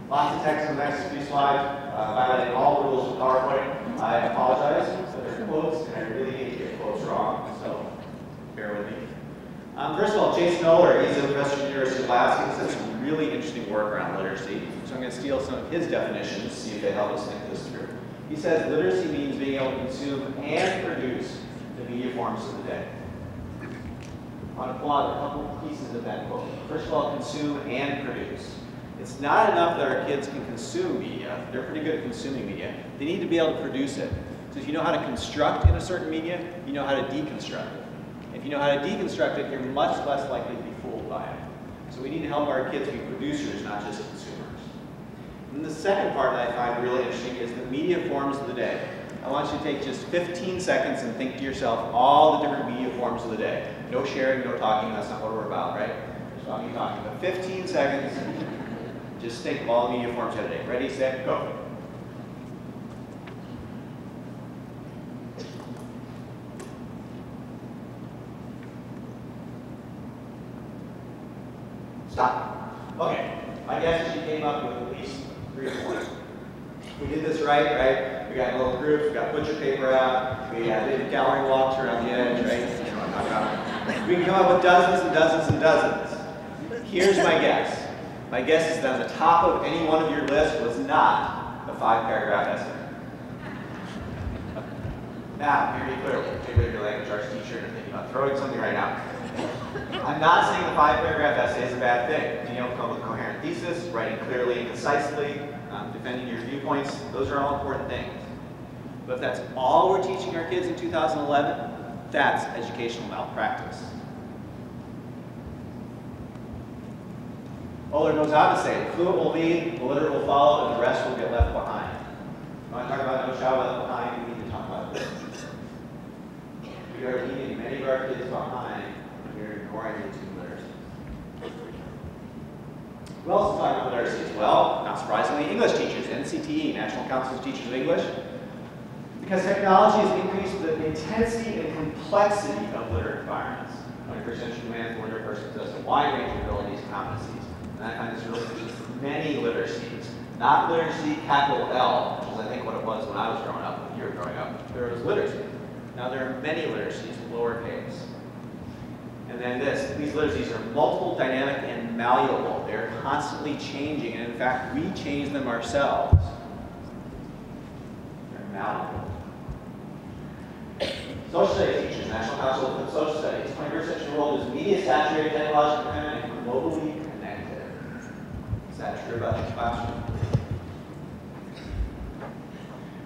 Lots of text in the next few slides, violating all the rules of PowerPoint. I apologize, but they're quotes, and I really hate to get quotes wrong, so bear with me. First of all, Jason Oler, he's a professor at the University of Alaska. He does some really interesting work around literacy. So I'm going to steal some of his definitions, see if they help us think this through. He says literacy means being able to consume and produce the media forms of the day. I want to pull out a couple pieces of that quote. First of all, consume and produce. It's not enough that our kids can consume media. They're pretty good at consuming media. They need to be able to produce it. So if you know how to construct in a certain media, you know how to deconstruct it. If you know how to deconstruct it, you're much less likely to be fooled by it. So we need to help our kids be producers, not just consumers. And the second part that I find really interesting is the media forms of the day. I want you to take just 15 seconds and think to yourself all the different media forms of the day. No sharing, no talking, that's not what we're about, right? There's not me talking, but 15 seconds, just think of all the media forms of the day. Ready, set, go. Stop. Okay, my guess is you came up with at least 3 or 4. We did this right? We got little groups, we got butcher paper out, we did gallery walks around the edge, right? You know what I'm talking about. We can come up with dozens and dozens and dozens. Here's my guess. My guess is that the top of any one of your list was not a 5-paragraph essay. Now, hear me clearly. Maybe your language arts teacher and thinking about throwing something right now. I'm not saying the 5-paragraph essay is a bad thing. Being able to come up with a coherent thesis, writing clearly and concisely, defending your viewpoints, those are all important things. But if that's all we're teaching our kids in 2011, that's educational malpractice. Oler knows how to say, the fluent will lead, the literate will follow, and the rest will get left behind. When I talk about no child left behind, we need to talk about this. We are leaving many of our kids behind. We're ignoring the two literacy. Who else is talking about literacy as well? Not surprisingly, English teachers, NCTE, National Council of Teachers of English. Because technology has increased the intensity and complexity of literate environments. 21st century demands for literate persons possess a wide range of abilities and competencies. And I find this really interesting. Many literacies. Not literacy, capital L, which is I think what it was when I was growing up, when you were growing up. There was literacy. Now there are many literacies, lowercase. And then these literacies are multiple, dynamic, and malleable. They're constantly changing, and in fact, we change them ourselves. They're malleable. Social studies teachers, National Council of Social Studies. 21st century world is media saturated, technologically dependent, and globally connected. Is that true about this classroom?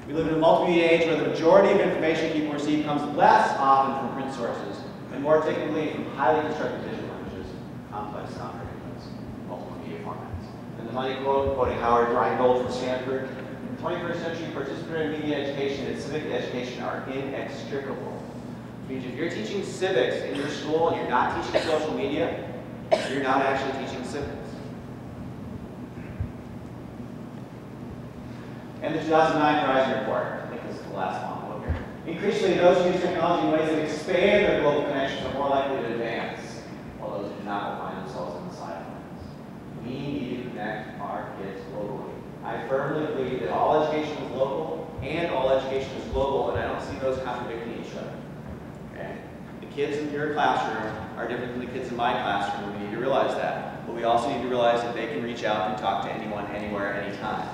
We live in a multimedia age where the majority of information people receive comes less often from print sources, and more typically from highly constructed digital images, complex sound arrangements, multiple media formats. And the money quote, quoting Howard Reingold from Stanford, in the 21st century, participatory media education and civic education are inextricable. Which means if you're teaching civics in your school and you're not teaching social media, you're not actually teaching civics. And the 2009 Horizon Report, I think this is the last one. Look here. Increasingly, those who use technology in ways that expand their global connections are more likely to advance, while those who do not will find themselves on the sidelines. We need to connect our kids globally. I firmly believe that all education is local and all education is global, and I don't see those contradicting each other. Okay? The kids in your classroom are different than the kids in my classroom. We need to realize that. But we also need to realize that they can reach out and talk to anyone, anywhere, anytime.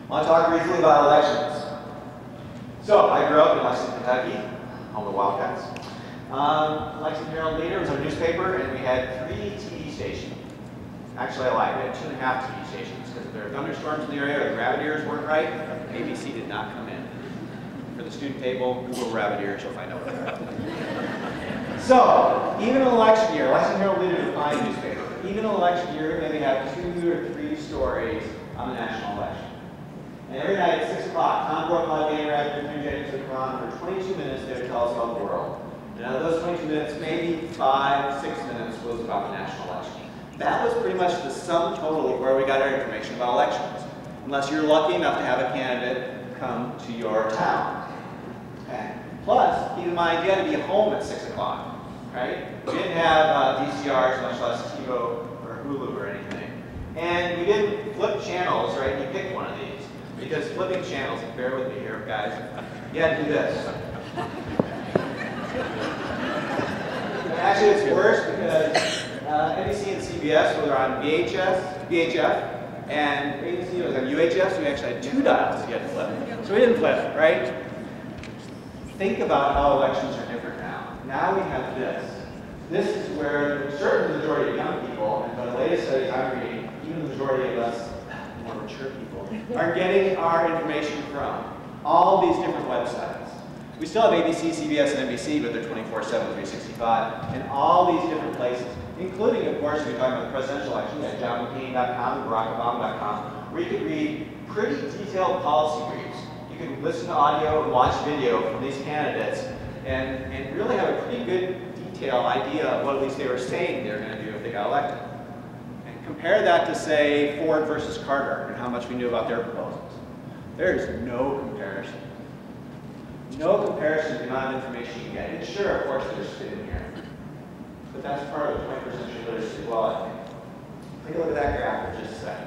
I want to talk briefly about elections. So, I grew up in Lexington, Kentucky, home of the Wildcats. Lexington Herald Leader was our newspaper, and we had 3 TV stations. Actually, I lied. We had 2.5 TV stations, because if there were thunderstorms in the area or the rabbit ears weren't right, ABC did not come in. For the student table, Google rabbit ears, you'll find out what they're at. So, even in an election year, Lexington Herald Leader is a fine newspaper. Even in an election year, we maybe have 2 or 3 stories on the national election. And every night at 6 o'clock, Tom Brokaw and Radford and Jennings would come on for 22 minutes there to tell us about the world. And out of those 22 minutes, maybe 5, 6 minutes was about the national election. That was pretty much the sum total of where we got our information about elections. Unless you're lucky enough to have a candidate come to your town. Okay? Plus, keep in mind, you had to be home at 6 o'clock, right? We didn't have VCRs, much less TiVo or Hulu or anything. And we didn't flip channels, right? You picked one of these. Because flipping channels, bear with me here, guys, you had to do this. Actually, it's worse because NBC and CBS were on VHF, and ABC was on UHF, so we actually had 2 dials you had to flip. So we didn't flip, right? Think about how elections are different now. Now we have this. This is where a certain majority of young people, and by the latest studies I'm reading, even the majority of us more mature people, are getting our information from. All these different websites. We still have ABC, CBS, and NBC, but they're 24/7, 365, and all these different places, including, of course, we're talking about the presidential election, at johnmccain.com and barackobama.com, where you can read pretty detailed policy briefs. You can listen to audio and watch video from these candidates and really have a pretty good detailed idea of what at least they were saying they were going to do if they got elected. And compare that to, say, Ford versus Carter and how much we knew about their proposals. There is no comparison. No comparison to the amount of information you get. And sure, of course, there's spin in here. But that's part of the 21st century literacy as well, I think. Take a look at that graph for just a second.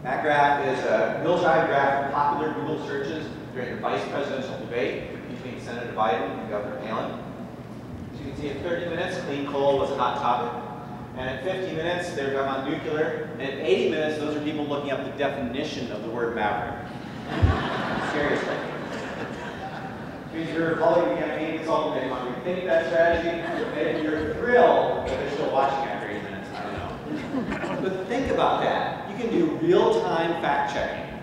That graph is a real-time graph of popular Google searches during the vice presidential debate between Senator Biden and Governor Palin. As you can see, in 30 minutes, clean coal was a hot topic. And at 50 minutes, they were talking about nuclear. And at 80 minutes, those are people looking up the definition of the word maverick. Seriously. If you're following the campaign consultant, they want to rethink that strategy. And you're thrilled that they're still watching after 8 minutes. I don't know. But think about that. You can do real-time fact-checking.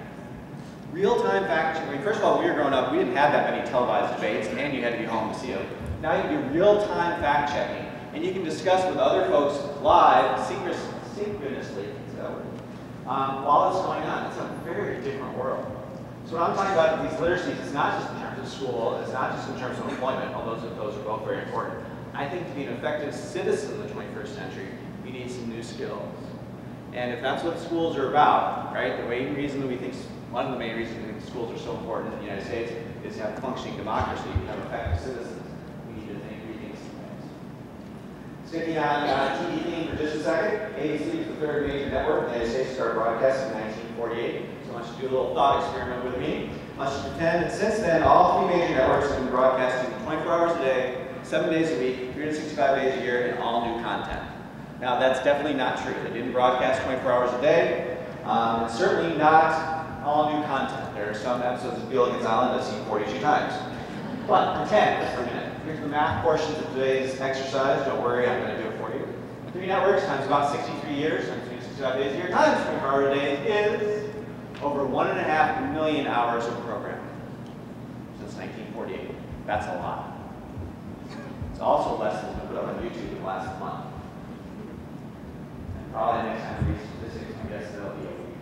Real-time fact-checking. I mean, first of all, when we were growing up, we didn't have that many televised debates, and you had to be home to see them. Now you can do real-time fact-checking. And you can discuss with other folks live, synchronously, while it's going on. It's a very different world. So when I'm talking about these literacies, it's not just in terms of school, it's not just in terms of employment, although those are both very important. I think to be an effective citizen in the 21st century, we need some new skills. And if that's what schools are about, right, one of the main reasons we think schools are so important in the United States is to have functioning democracy, to have effective citizens. Sticking on TV theme for just a second, ABC is the 3rd major network in the United States, started broadcasting in 1948. So I want you to do a little thought experiment with me. I want you to pretend that since then, all 3 major networks have been broadcasting 24 hours a day, 7 days a week, 365 days a year, and all new content. Now, that's definitely not true. They didn't broadcast 24 hours a day. It's certainly not all new content. There are some episodes of Felix Island I've seen 42 times. But pretend for a minute. Here's the math portions of today's exercise. Don't worry, I'm going to do it for you. 3 networks times about 63 years, times 365 days a year, times 24 hours a day is over 1.5 million hours of programming since 1948. That's a lot. It's also less than we put up on YouTube in the last month. And probably next time we reach statistics, I guess that'll be a week.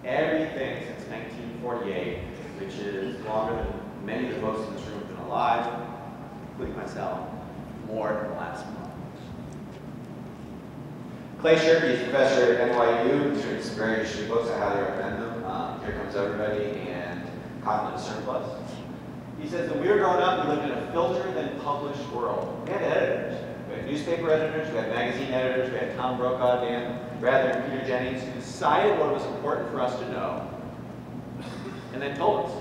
Everything since 1948, which is longer than many of the folks in this room have been alive, including myself, more than the last month. Clay Shirky is a professor at NYU. He's written some very interesting books. I highly recommend them. Here Comes Everybody and Cognitive Surplus. He says that when we were growing up, we lived in a filter-than-published world. We had editors. We had newspaper editors, we had magazine editors, we had Tom Brokaw, Dan Rather, and Peter Jennings, who decided what was important for us to know, and then told us.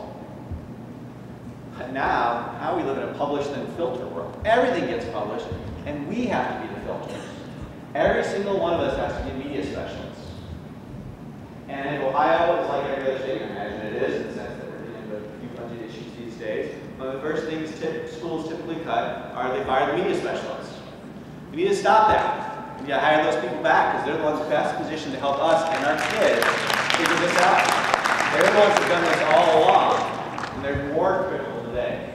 But now we live in a published then filter world. Everything gets published, and we have to be the filters. Every single one of us has to be a media specialist. And if Ohio is like every other state, I imagine it is, in the sense that we're dealing with a few budget issues these days, one of the first things schools typically cut are they fire the media specialists. We need to stop that. We need to hire those people back, because they're the ones best positioned to help us and our kids figure this out. They're the ones who've done this all along, and they're more critical today.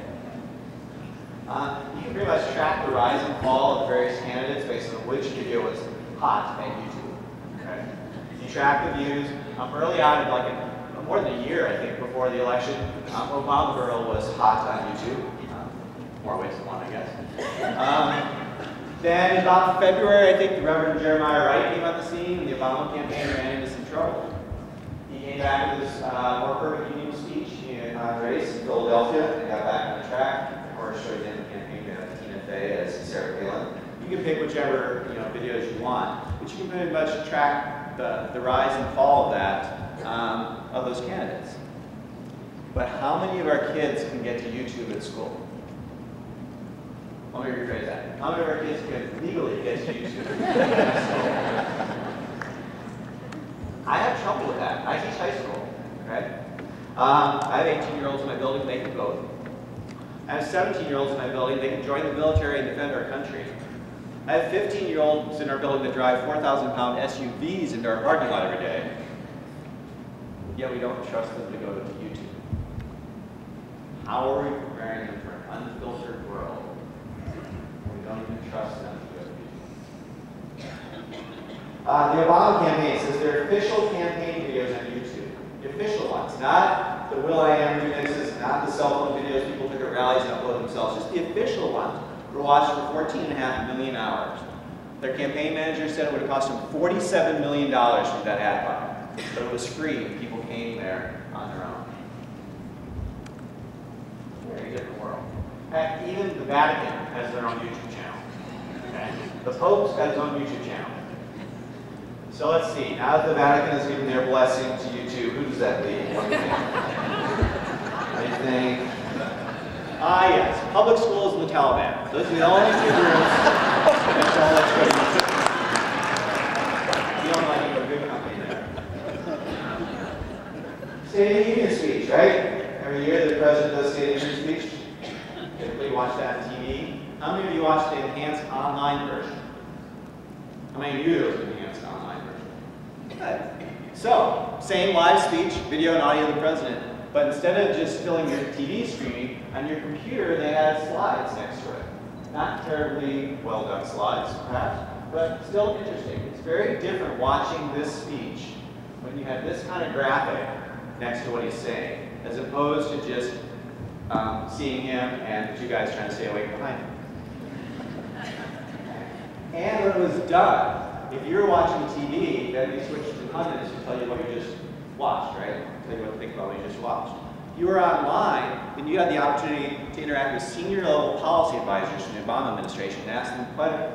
You can pretty much track the rise and fall of various candidates based on which video was hot at YouTube. Okay? You track the views. Early on, like more than a year, I think, before the election, Obama Girl was hot on YouTube. More ways than one, I guess. Then in about February, I think the Reverend Jeremiah Wright came on the scene, and the Obama campaign ran into some trouble. He came back with this more perfect union speech marathon race in Philadelphia and got back on the track. Of course, showed in the campaign of Tina Fey as Sarah Palin. You can pick whichever videos you want, but you can pretty much track the rise and fall of that of those candidates. But how many of our kids can get to YouTube at school? Let me rephrase that. How many of our kids can legally get to YouTube at school? I have trouble with that. I teach high school. Okay? I have 18-year-olds in my building, they can vote. I have 17-year-olds in my building, they can join the military and defend our country. I have 15-year-olds in our building that drive 4,000-pound SUVs into our parking lot every day. Yet we don't trust them to go to YouTube. How are we preparing them for an unfiltered world when we don't even trust them to go to YouTube? The Obama campaign says their official campaign videos on YouTube. The official ones, not the will.i.am remixes, not the cell phone videos people took at rallies and upload themselves, just the official ones were watched for 14.5 million hours. Their campaign manager said it would have cost them $47 million for that ad buy. But it was free and people came there on their own. Very different world. Even the Vatican has their own YouTube channel. Okay? The Pope's got his own YouTube channel. So let's see, now that the Vatican has given their blessing to YouTube, who does that leave? What do you think? I think, yes, public schools and the Taliban. Those are the only two groups that don't let you go to YouTube. You don't like a good company there. State of the Union speech, right? Every year the president does State of the Union speech. Typically watch that on TV. How many of you watch the enhanced online version? How many of you use the enhanced online version? Good. So, same live speech, video and audio of the president, but instead of just filling your TV screen, on your computer they had slides next to it. Not terribly well done slides, perhaps, but still interesting. It's very different watching this speech when you have this kind of graphic next to what he's saying, as opposed to just seeing him and the two guys trying to stay awake behind him. And when it was done, if you were watching TV, then they switched to pundits to tell you what you just watched, right? Tell you what to think about what you just watched. If you were online, then you had the opportunity to interact with senior level policy advisors from the Obama administration and ask them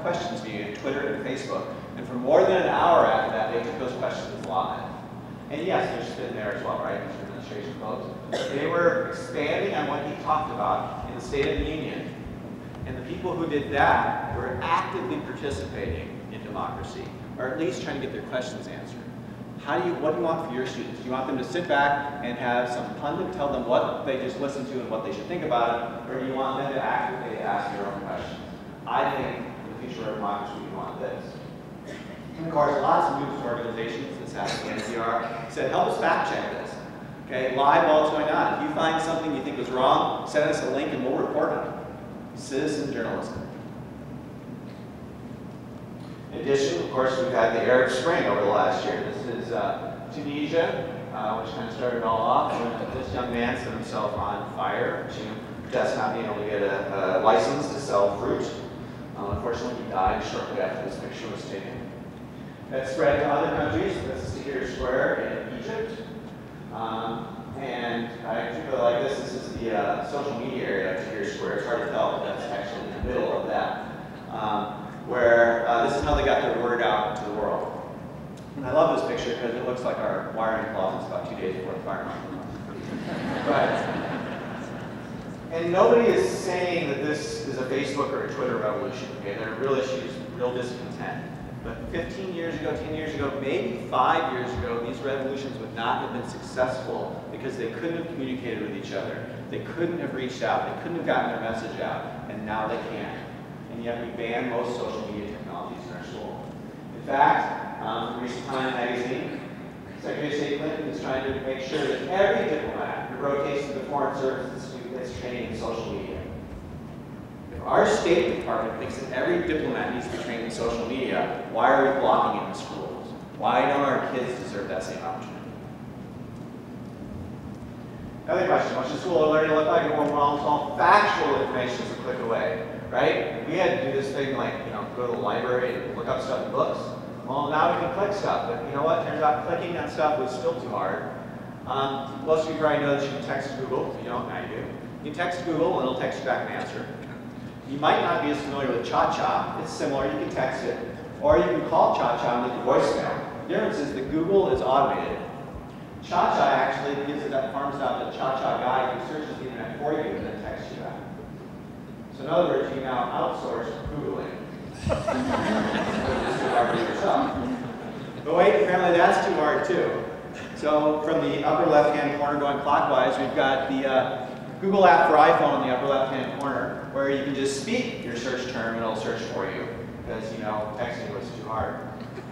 questions via Twitter and Facebook. And for more than an hour after that, they took those questions live. And yes, there's spin there as well, right? These are administration folks. They were expanding on what he talked about in the State of the Union. And the people who did that were actively participating in democracy, or at least trying to get their questions answered. What do you want for your students? Do you want them to sit back and have some pundit tell them what they just listened to and what they should think about it, or do you want them to actively ask their own questions? I think in the future of democracy we want this. And of course, lots of news organizations, this happened to NPR, said, help us fact check this. Okay, live while it's going on. If you find something you think was wrong, send us a link and we'll report on it. Citizen journalism. In addition, of course, we've had the Arab Spring over the last year. This is Tunisia, which kind of started it all off when this young man set himself on fire to protest not being able to get a license to sell fruit. Unfortunately, he died shortly after this picture was taken. That spread to other countries. This is Tahrir Square in Egypt. And I particularly like this. This is the social media area of Tahrir Square. It's hard to tell, but that's actually in the middle of that. Where this is how they got their word out to the world. And I love this picture because it looks like our wiring closet's about 2 days before the fire. And nobody is saying that this is a Facebook or a Twitter revolution. Okay, there are real issues, real discontent. But 15 years ago, 10 years ago, maybe 5 years ago, these revolutions would not have been successful because they couldn't have communicated with each other. They couldn't have reached out. They couldn't have gotten their message out. And now they can. And yet we ban most social media technologies in our school. In fact, from recent Time magazine, Secretary of State Clinton is trying to make sure that every diplomat who rotates to the Foreign Service is trained in social media. If our State Department thinks that every diplomat needs to be trained in social media, why are we blocking it in the schools? Why don't our kids deserve that same opportunity? Another question, what's the school learning to look like? Almost all factual information is a click away, right? We had to do this thing like, go to the library and look up stuff in books. Well, now we can click stuff, but you know what? Turns out clicking on stuff was still too hard. Most of you probably know that you can text Google. If you don't, now you do. You can text Google and it'll text you back an answer. You might not be as familiar with Cha-Cha. It's similar. You can text it. Or you can call Cha-Cha and leave a voicemail. The difference is that Google is automated. Cha-Cha actually gives it that farms out the Cha-Cha guy who searches the internet for you and then texts you back. So in other words, you can now outsource Googling. Just do everything yourself. But wait, apparently that's too hard too. So from the upper left-hand corner going clockwise, we've got the Google app for iPhone in the upper left-hand corner, where you can just speak your search term and it'll search for you, because texting was too hard.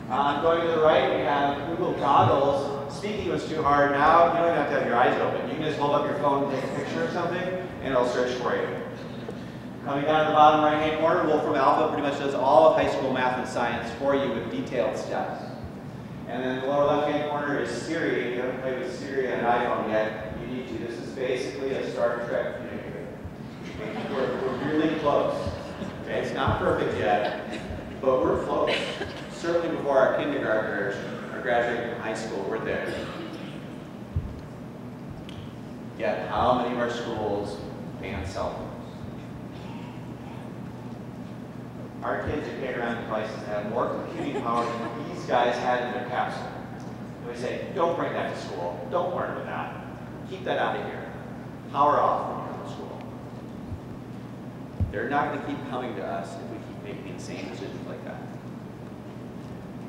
Going to the right, we have Google Goggles. Speaking was too hard. Now you don't even have to have your eyes open. You can just hold up your phone and take a picture of something, and it'll search for you. Coming down to the bottom right-hand corner, Wolfram Alpha pretty much does all of high school math and science for you with detailed steps. And then the lower left-hand corner is Siri. If you haven't played with Siri on an iPhone yet, you need to. This is basically a Star Trek communicator. We're really close. Okay, it's not perfect yet, but we're close. Certainly before our kindergartners are graduating from high school, we're there. Yet, how many of our schools ban cell phones? Our kids are carrying around devices that have more computing power than these guys had in their capsule. And we say, don't bring that to school. Don't learn with that. Keep that out of here. Power off when you come to school. They're not going to keep coming to us if we keep making insane decisions like that.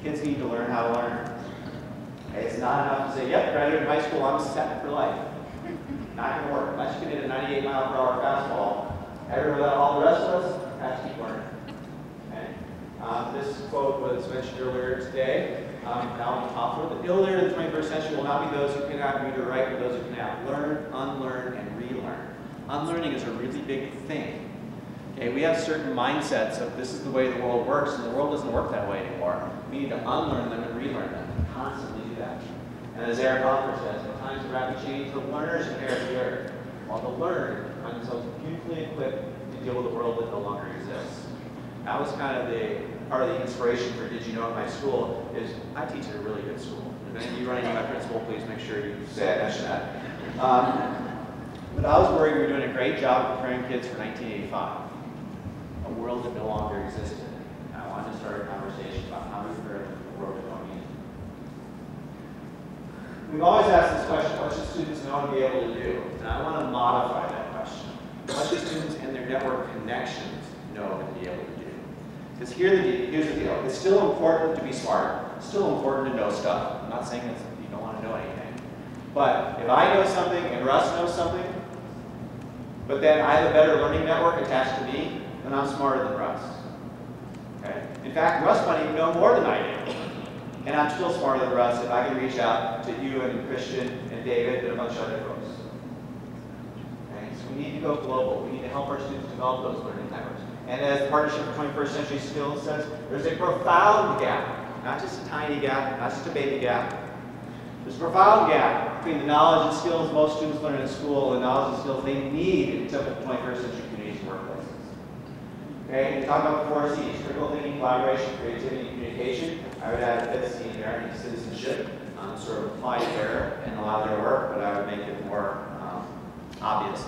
Kids need to learn how to learn. Okay, it's not enough to say, yep, graduated high school, I'm set for life. Not going to work. Unless you can hit a 98 mile per hour fastball, all the rest of us have to keep learning. This quote was mentioned earlier today. Alan Toffler, the illiterate of the 21st century will not be those who cannot read or write, but those who cannot learn, unlearn, and relearn. Unlearning is a really big thing. Okay, we have certain mindsets of this is the way the world works, and the world doesn't work that way anymore. We need to unlearn them and relearn them. Constantly do that. And as Eric Hoffer says, in times of rapid change, the learners inherit the earth, while the learned find themselves beautifully equipped to deal with a world that no longer exists. That was kind of part of the inspiration for Did You Know at my school is I teach at a really good school. If any of you run into my principal, please make sure you say I mention that. But I was worried we were doing a great job preparing kids for 1985, a world that no longer existed. And I wanted to start a conversation about how we prepare for the world we're going into. We've always asked this question, what should students know and be able to do? And I want to modify that question. What should students and their network connections know and be able to do? Because here's the deal. It's still important to be smart. It's still important to know stuff. I'm not saying that you don't want to know anything. But if I know something and Russ knows something, but then I have a better learning network attached to me, then I'm smarter than Russ. Okay? In fact, Russ might even know more than I do. And I'm still smarter than Russ if I can reach out to you and Christian and David and a bunch of other folks. Okay? So we need to go global. We need to help our students develop those learning networks. And as the Partnership for 21st Century Skills says, there's a profound gap, not just a tiny gap, not just a baby gap. There's a profound gap between the knowledge and skills most students learn in school and the knowledge and skills they need to the 21st century communities and workplaces. Okay, and talk about the 4 C's, critical thinking, collaboration, creativity, and communication. I would add a 5th C in there, and citizenship, sort of apply there and allow their work, but I would make it more obvious.